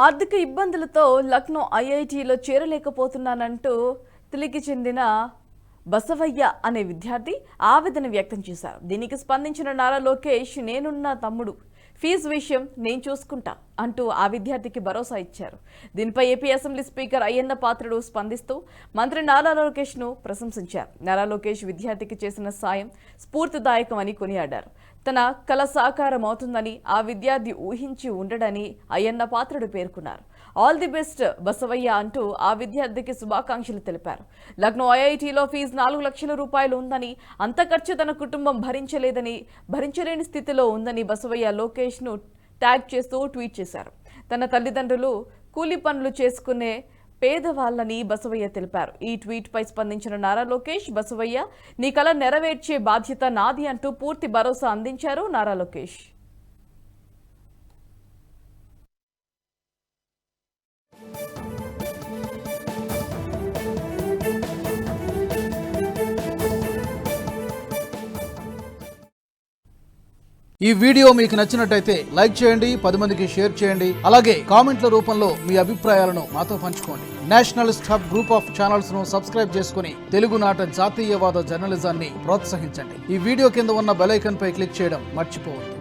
ఆర్థిక ఇబ్బందులతో లక్నో ఐఐటీలో చేరలేకపోతున్నానంటూ తిలికి చెందిన బసవయ్య అనే విద్యార్థి ఆవేదన వ్యక్తం చేశారు. దీనికి స్పందించిన నారా లోకేష్ నేనున్న తమ్ముడు ఫీజు విషయం నేను చూసుకుంటా అంటూ ఆ విద్యార్థికి భరోసా ఇచ్చారు. దీనిపై AP assembly speaker Ayyanna Patrudu స్పందిస్తూ మంత్రి నారా లోకేష్ను ప్రశంసించారు. నారా లోకేష్ విద్యార్థికి చేసిన సాయం స్ఫూర్తిదాయకమని కొనియాడారు. తన కల సాకారం అవుతుందని ఆ విద్యార్థి ఊహించి ఉండడని అయ్యన్న పాత్రుడు పేర్కొన్నారు. ఆల్ ది బెస్ట్ బసవయ్య అంటూ ఆ విద్యార్థికి శుభాకాంక్షలు తెలిపారు. లక్నో ఐఐటీలో ఫీజు 4 లక్షల రూపాయలు ఉందని, అంత ఖర్చు తన కుటుంబం భరించలేని స్థితిలో ఉందని బసవయ్య లోకేష్ను ట్యాగ్ చేస్తూ ట్వీట్ చేశారు. తన తల్లిదండ్రులు కూలి పనులు చేసుకునే పేదవాళ్ళని బసవయ్య తెలిపారు. ఈ ట్వీట్ పై స్పందించిన నారా లోకేష్, బసవయ్య నీ కల నెరవేర్చే బాధ్యత నాది అంటూ పూర్తి భరోసా అందించారు. నారా లోకేష్ ఈ వీడియో మీకు నచ్చినట్టయితే లైక్ చేయండి, 10 మందికి షేర్ చేయండి. అలాగే కామెంట్ల రూపంలో మీ అభిప్రాయాలను మాతో పంచుకోండి. Nationalist hub group of channels ను సబ్స్క్రైబ్ చేసుకుని తెలుగునాట జాతీయవాద జర్నలిజాన్ని ప్రోత్సహించండి. ఈ వీడియో కింద ఉన్న బెల్ ఐకాన్ పై క్లిక్ చేయడం మర్చిపోవద్దు.